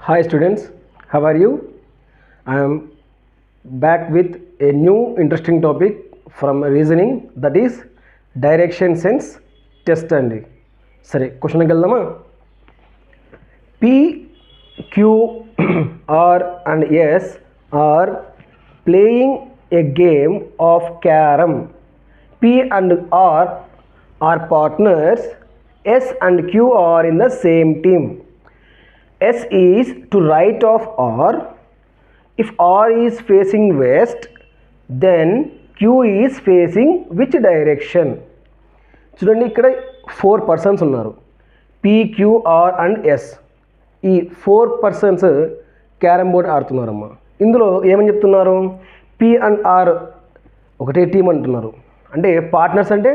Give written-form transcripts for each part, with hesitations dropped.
Hi students, how are you? I am back with a new interesting topic from reasoning, that is direction sense test అండి. సరే క్వశ్చన్కి వెళ్దామా? P, Q, R and S are playing a game of carom. P and R are partners. S and Q are in the same team. S is to right of R. If R is facing west, then Q is facing which direction? చూడండి, ఇక్కడ 4 persons ఉన్నారు. P, Q, R and S. ఈ 4 persons carrom board ఆడుతున్నారమ్మా. ఇందులో ఏమని చెప్తున్నారు? P and R ఒకటే team అంటున్నారు. అంటే పార్ట్నర్స్ అంటే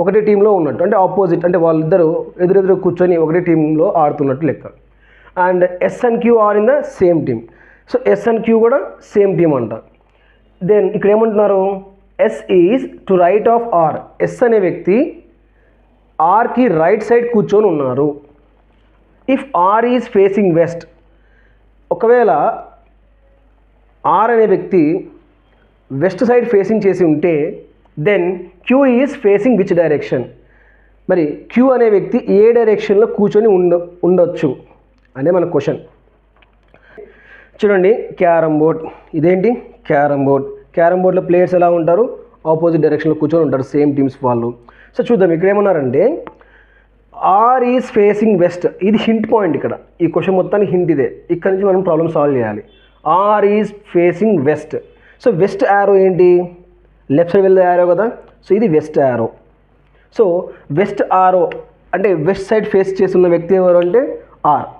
ఒకటే టీంలో ఉన్నట్టు, అంటే ఆపోజిట్, అంటే వాళ్ళిద్దరూ ఎదురెదురు కూర్చొని ఒకటే టీంలో ఆడుతున్నట్టు లెక్క. And S and Q are in the same team. So S and Q కూడా సేమ్ టీమ్ అంట. దెన్ ఇక్కడ ఏమంటున్నారు? S is to right of R. S అనే వ్యక్తి ఆర్కి రైట్ సైడ్ కూర్చొని ఉన్నారు. If R is facing west, ఒకవేళ ఆర్ అనే వ్యక్తి వెస్ట్ సైడ్ ఫేసింగ్ చేసి ఉంటే, then Q is facing which direction? మరి క్యూ అనే వ్యక్తి ఏ డైరెక్షన్లో కూర్చొని ఉండొచ్చు అనే మన క్వశ్చన్. చూడండి, క్యారమ్ బోర్డ్. ఇదేంటి? Carrom board. క్యారమ్ బోర్డ్లో ప్లేయర్స్ ఎలా ఉంటారు? ఆపోజిట్ డైరెక్షన్లో కూర్చొని ఉంటారు, సేమ్ టీమ్స్ వాళ్ళు. సో చూద్దాం, ఇక్కడ ఏమన్నారంటే ఆర్ ఈజ్ ఫేసింగ్ వెస్ట్. ఇది హింట్ పాయింట్. ఇక్కడ ఈ క్వశ్చన్ మొత్తానికి హింట్ ఇదే. ఇక్కడ నుంచి మనం ప్రాబ్లమ్ సాల్వ్ చేయాలి. R is facing west. So west arrow ఏంటి? లెఫ్ట్ సైడ్ వెళ్ళే యారో కదా. సో ఇది west arrow. So west arrow అంటే వెస్ట్ సైడ్ ఫేస్ చేస్తున్న వ్యక్తి ఎవరు అంటే ఆర్.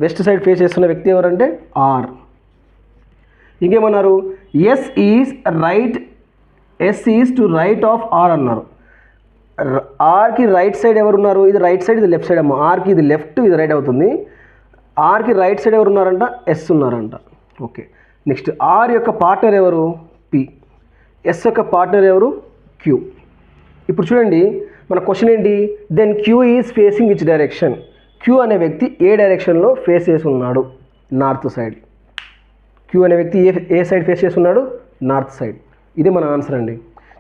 వెస్ట్ సైడ్ ఫేస్ చేస్తున్న వ్యక్తి ఎవరంటే ఆర్. ఇంకేమన్నారు? S is right. S is to right of R అన్నారు. ఆర్కి రైట్ సైడ్ ఎవరు ఉన్నారు? ఇది రైట్ సైడ్, ఇది లెఫ్ట్ సైడ్ అమ్మ. ఆర్కి ఇది లెఫ్ట్, ఇది రైట్ అవుతుంది. ఆర్కి రైట్ సైడ్ ఎవరు ఉన్నారంట? ఎస్ ఉన్నారంట. ఓకే, నెక్స్ట్ ఆర్ యొక్క పార్ట్నర్ ఎవరు? పి. ఎస్ యొక్క పార్ట్నర్ ఎవరు? క్యూ. ఇప్పుడు చూడండి, మన క్వశ్చన్ ఏంటి? Then Q is facing which direction? Q అనే వ్యక్తి ఏ డైరెక్షన్లో ఫేస్ చేసి ఉన్నాడు? North side. క్యూ అనే వ్యక్తి ఏ సైడ్ ఫేస్ చేసి ఉన్నాడు? North side. ఇది మన ఆన్సర్ అండి.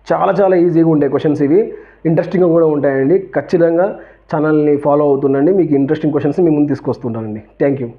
చాలా చాలా ఈజీగా ఉంటాయి క్వశ్చన్స్ ఇవి, ఇంట్రెస్టింగ్గా కూడా ఉంటాయండి. ఖచ్చితంగా ఛానల్ని ఫాలో అవుతుండండి. మీకు ఇంట్రెస్టింగ్ క్వశ్చన్స్ మీ ముందు తీసుకొస్తుంటానండి. Thank you.